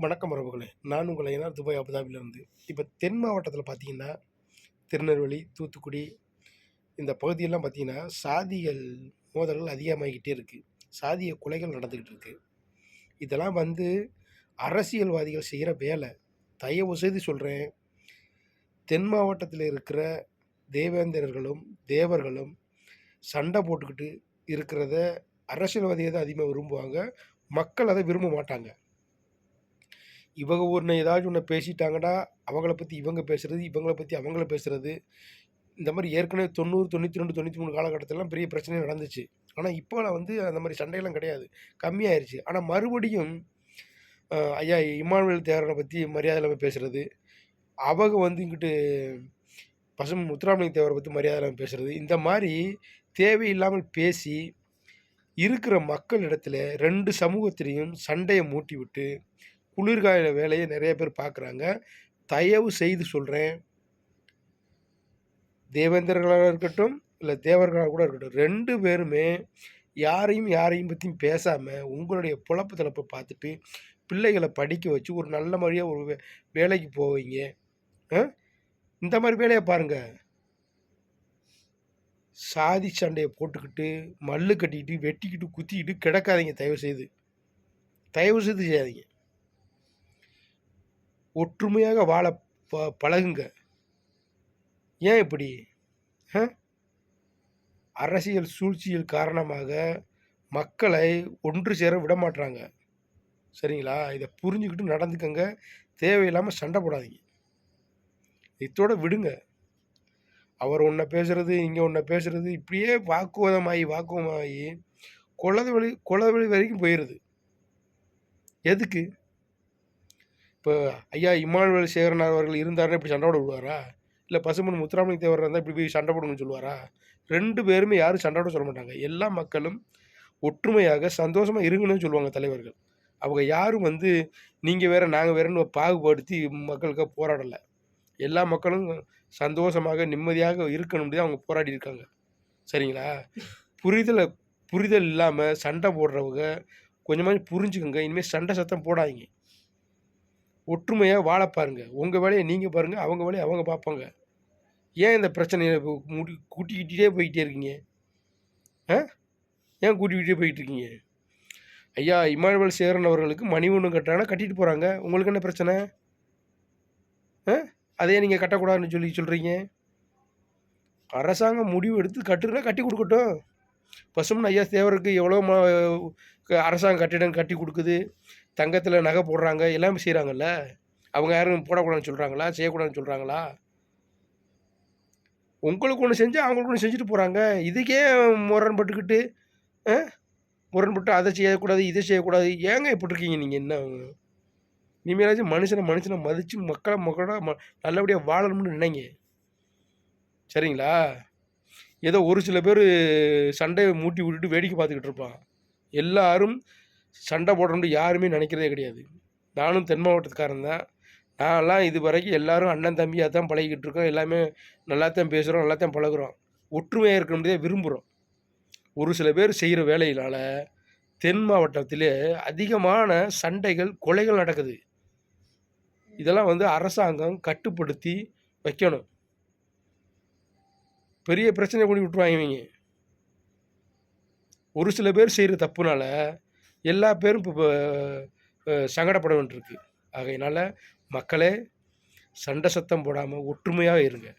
வணக்கம் உறவுகளே. நான் உங்கள் ஐயனார் துபாய் அபுதாபிலேருந்து. இப்போ தென் மாவட்டத்தில் பார்த்தீங்கன்னா, திருநெல்வேலி, தூத்துக்குடி இந்த பகுதியெல்லாம் பார்த்தீங்கன்னா, சாதிகள் மோதல்கள் அதிகமாகிக்கிட்டே இருக்குது. சாதிய கொலைகள் நடந்துக்கிட்டு இருக்கு. இதெல்லாம் வந்து அரசியல்வாதிகள் செய்கிற வேலை. தயவு செய்து சொல்கிறேன், தென் மாவட்டத்தில் இருக்கிற தேவேந்திரர்களும், தேவர்களும் சண்டை போட்டுக்கிட்டு இருக்கிறத அரசியல்வாதிகள் தான் அதிகமாக விரும்புவாங்க. மக்கள் அதை விரும்ப மாட்டாங்க. இவங்க ஏதாச்சும் ஒன்று பேசிட்டாங்கன்னா, அவங்கள பற்றி இவங்க பேசுகிறது, இவங்கள பற்றி அவங்கள பேசுகிறது. இந்த மாதிரி ஏற்கனவே 90, 92, 93 காலகட்டத்திலலாம் பெரிய பிரச்சனை நடந்துச்சு. ஆனால் இப்போலாம் வந்து அந்த மாதிரி சண்டையெல்லாம் கிடையாது. கம்மியாயிருச்சு. ஆனால் மறுபடியும் ஐயா இம்மானுவேல் தேவரனை பற்றி மரியாதை இல்லாமல் பேசுகிறது, அவங்க வந்து இங்கிட்டு முத்துராமலிங்க தேவரை பற்றி மரியாதை இல்லாமல் பேசுகிறது, இந்த மாதிரி தேவையில்லாமல் பேசி இருக்கிற மக்களிடத்தில் 2 சமூகத்திலையும் சண்டையை மூட்டி விட்டு குளிர்கால வேலையை நிறைய பேர் பார்க்குறாங்க. தயவு செய்து சொல்கிறேன், தேவேந்திரர்களாக இருக்கட்டும், இல்லை தேவர்களாக கூட இருக்கட்டும், 2 பேருமே யாரையும் பற்றியும் பேசாமல் உங்களுடைய பொழப்பு தளப்பை பார்த்துட்டு பிள்ளைகளை படிக்க வச்சு ஒரு நல்ல மாதிரியாக ஒரு வேலைக்கு போவீங்க. இந்த மாதிரி வேலையை பாருங்கள். சாதி சண்டையை போட்டுக்கிட்டு மல்லு கட்டிக்கிட்டு வெட்டிக்கிட்டு குத்திக்கிட்டு கிடக்காதீங்க. தயவு செய்து செய்யாதீங்க. ஒற்றுமையாக வாழ பழகுங்க. ஏன் இப்படி? அரசியல் சூழ்ச்சியில் காரணமாக மக்களை ஒன்று சேர விட மாட்டாங்க. சரிங்களா? இதை புரிஞ்சுக்கிட்டு நடந்துக்கங்க. தேவையில்லாமல் சண்டை போடாதீங்க. இதோட விடுங்க. அவர் ஒன்றை பேசுகிறது, இங்கே ஒன்றை பேசுகிறது, இப்படியே வாக்குவாதமாகி கொலவெளி வரைக்கும் போயிடுது. எதுக்கு? இப்போ ஐயா இம்மானுவேல் சேகரனார் அவர்கள் இருந்தாருன்னா இப்படி சண்டை போட விடுவாரா? இல்லை பசுமன் முத்துராமலிங்க தேவர் இருந்தால் இப்படி போய் சண்டை போடுங்கன்னு சொல்லுவாரா? 2 பேருமே யாரும் சண்டை போட சொல்ல மாட்டாங்க. எல்லா மக்களும் ஒற்றுமையாக சந்தோஷமாக இருங்கன்னு சொல்லுவாங்க தலைவர்கள். அவங்க யாரும் வந்து நீங்கள் வேறு நாங்கள் வேறுன்னு பாகுபடுத்தி மக்களுக்காக போராடலை. எல்லா மக்களும் சந்தோஷமாக நிம்மதியாக இருக்கணும்னு அவங்க போராடி இருக்காங்க. சரிங்களா? புரிதல் இல்லாமல் சண்டை போடுறவங்க கொஞ்சமாக புரிஞ்சுக்கோங்க. இனிமேல் சண்டை சத்தம் போடாதீங்க. ஒற்றுமையாக வாழ பாருங்க. உங்கள் வேலையை நீங்கள் பாருங்கள், அவங்க வேலையை அவங்க பார்ப்பாங்க. ஏன் இந்த பிரச்சனையை கூட்டிக்கிட்டே போய்கிட்டே இருக்கீங்க? ஏன் கூட்டிக்கிட்டே போயிட்டுருக்கீங்க? ஐயா இம்மானுவேல் சேகரன் அவர்களுக்கு மணிமண்டபம் கட்டுறாங்கன்னா கட்டிட்டு போகிறாங்க. உங்களுக்கு என்ன பிரச்சனை? அதே நீங்கள் கட்டக்கூடாதுன்னு சொல்கிறீங்க. அரசாங்கம் முடிவு எடுத்து கட்டுறதுனா கட்டி கொடுக்கட்டும். பசுமன் ஐயா தேவருக்கு எவ்வளோ அரசாங்கம் கட்டிடம் கட்டி கொடுக்குது, தங்கத்தில் நகை போடுறாங்க, எல்லாமே செய்கிறாங்கல்ல. அவங்க யாரும் போடக்கூடாதுன்னு சொல்கிறாங்களா? செய்யக்கூடாதுன்னு சொல்கிறாங்களா? உங்களுக்கு ஒன்று செஞ்சால் அவங்களுக்கு ஒன்று செஞ்சுட்டு போகிறாங்க. இதுக்கே முரண்பட்டுக்கிட்டு அதை செய்யக்கூடாது, இதை செய்யக்கூடாது. ஏங்க இப்படி இருக்கீங்க நீங்கள்? என்ன இனிமேலாச்சும் மனுஷனை மதித்து மக்களோட நல்லபடியாக வாழணும்னு நினைங்க. சரிங்களா? ஏதோ ஒரு சில பேர் சண்டையை மூட்டி விட்டுட்டு வேடிக்கை பார்த்துக்கிட்டு இருப்பான். எல்லாரும் சண்டை போடணும்னு யாருமே நினைக்கிறதே கிடையாது. நானும் தென் மாவட்டத்துக்காரன் தான். நான்லாம் இது வரைக்கும் எல்லோரும் அண்ணன் தம்பியாக தான் பழகிக்கிட்டு இருக்கோம். எல்லாமே நல்லாத்தான் பேசுகிறோம், நல்லாத்தான் பழகுறோம். ஒற்றுமையாக இருக்கணும்னே விரும்புகிறோம். ஒரு சில பேர் செய்கிற வேலையினால் தென் மாவட்டத்திலே அதிகமான சண்டைகள், கொலைகள் நடக்குது. இதெல்லாம் வந்து அரசாங்கம் கட்டுப்படுத்தி வைக்கணும். பெரிய பிரச்சனை கொண்டு விட்டுருவாங்க இவங்க. ஒரு சில பேர் செய்கிற தப்புனால எல்லா பேரும் இப்போ சங்கடப்பட வேண்டியிருக்கு. ஆகையினால் மக்களே சண்டை சத்தம் போடாமல் ஒற்றுமையாக இருங்க.